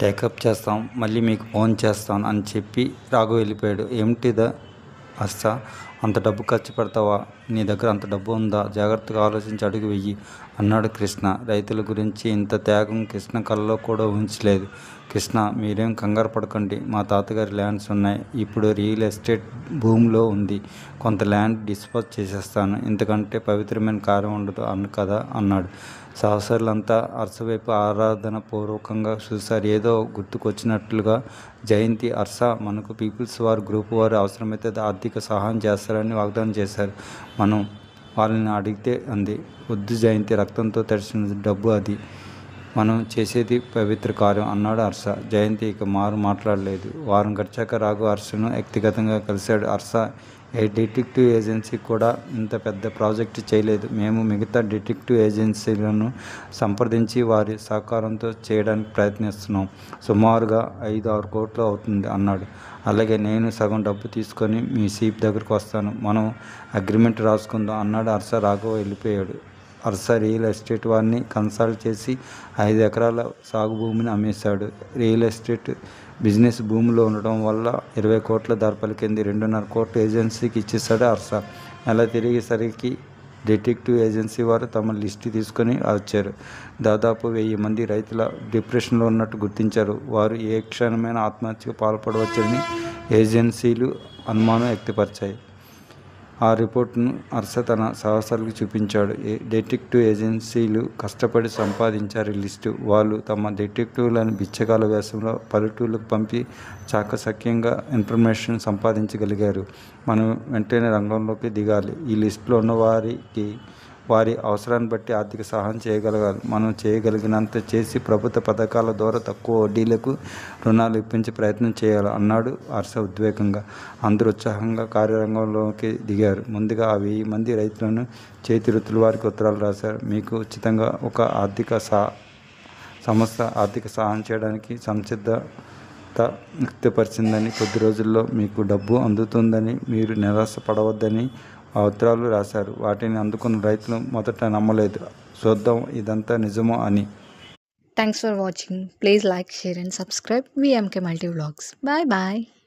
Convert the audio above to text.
Take up చేస్తాం, మళ్ళీ మీకు ఫోన్ చేస్తాను అని చెప్పి రాఘవ వెళ్ళిపోయాడు. ఏమిటిదా హర్ష, అంత డబ్బు ఖర్చు పెడతావా? నీ దగ్గర అంత డబ్బు ఉందా? జాగ్రత్తగా ఆలోచించి అడుగు వెయ్యి అన్నాడు కృష్ణ. రైతుల గురించి ఇంత త్యాగం కృష్ణ కళ్ళలో కూడా ఊహించలేదు. కృష్ణ, మీరేం కంగారు పడకండి, మా తాతగారి ల్యాండ్స్ ఉన్నాయి. ఇప్పుడు రియల్ ఎస్టేట్ భూమిలో ఉంది. కొంత ల్యాండ్ డిస్పోజ్ చేసేస్తాను. ఇంతకంటే పవిత్రమైన కార్యం ఉండదు కదా అన్నాడు. సహచరులంతా హర్ష వైపు ఆరాధన పూర్వకంగా చూశారు. ఏదో గుర్తుకొచ్చినట్లుగా జయంతి, హర్ష, మనకు పీపుల్స్ వార్ గ్రూప్ వారు అవసరమైతే ఆర్థిక సహాయం చేస్తారని వాగ్దానం చేశారు. మనం వాళ్ళని అడిగితే అంది. వద్దు జయంతి, రక్తంతో తడిసిన డబ్బు అది. మనం చేసేది పవిత్ర కార్యం అన్నాడు హర్ష. జయంతి ఇక మాట్లాడలేదు. వారం గడిచాక రాఘవ హర్షను వ్యక్తిగతంగా కలిశాడు. హర్ష, ఏ డిటెక్టివ్ ఏజెన్సీ కూడా ఇంత పెద్ద ప్రాజెక్టు చేయలేదు. మేము మిగతా డిటెక్టివ్ ఏజెన్సీలను సంప్రదించి వారి సహకారంతో చేయడానికి ప్రయత్నిస్తున్నాం. సుమారుగా 5-6 కోట్లు అవుతుంది అన్నాడు. అలాగే, నేను సగం డబ్బు తీసుకొని మీ సీప్ దగ్గరకు వస్తాను. మనం అగ్రిమెంట్ రాసుకుందాం అన్నాడు హర్ష. రాఘవ వెళ్ళిపోయాడు. హర్ష రియల్ ఎస్టేట్ వారిని కన్సల్ట్ చేసి 5 ఎకరాల సాగు భూమిని అమ్మేశాడు. రియల్ ఎస్టేట్ బిజినెస్ భూమిలో ఉండటం వల్ల 20 కోట్ల ధర పలికింది. 2.5 కోట్లు ఏజెన్సీకి ఇచ్చేశాడు హర్ష. నెల తిరిగేసరికి డిటెక్టివ్ ఏజెన్సీ వారు తమ లిస్టు తీసుకొని వచ్చారు. దాదాపు 1000 మంది రైతుల డిప్రెషన్లో ఉన్నట్టు గుర్తించారు. వారు ఏ క్షణమైనా ఆత్మహత్యకు పాల్పడవచ్చని ఏజెన్సీలు అనుమానం వ్యక్తపరిచాయి. ఆ రిపోర్టును హర్ష తన సహచరులకు చూపించాడు. డిటెక్టివ్ ఏజెన్సీలు కష్టపడి సంపాదించారు లిస్టు. వాళ్ళు తమ డిటెక్టివ్లను బిచ్చగాల వేషంలో పల్లెటూళ్ళకు పంపి చాకచక్యంగా ఇన్ఫర్మేషన్ సంపాదించగలిగారు. మనం వెంటనే రంగంలోకి దిగాలి. ఈ లిస్టులో ఉన్న వారికి వారి అవసరాన్ని బట్టి ఆర్థిక సహాయం చేయగలగాలి. మనం చేయగలిగినంత చేసి ప్రభుత్వ పథకాల ద్వారా తక్కువ వడ్డీలకు రుణాలు ఇప్పించే ప్రయత్నం చేయాలి అన్నాడు హర్ష ఉద్వేగంగా. అందరూ ఉత్సాహంగా కార్యరంగంలోకి దిగారు. ముందుగా ఆ 1000 మంది రైతులను చేతివృత్తుల వారికి ఉత్తరాలు రాశారు. మీకు ఉచితంగా ఒక సంస్థ ఆర్థిక సహాయం చేయడానికి సంసిద్ధత వ్యక్తపరిచిందని, కొద్ది రోజుల్లో మీకు డబ్బు అందుతుందని, మీరు నిరాశ పడవద్దని ఆ ఉత్తరాలు రాశారు. వాటిని అందుకున్న రైతులు మొదట నమ్మలేదు. చూద్దాం ఇదంతా నిజమో అని. Thanks for watching. Please like, share and subscribe VMK Multi Vlogs. Bye bye.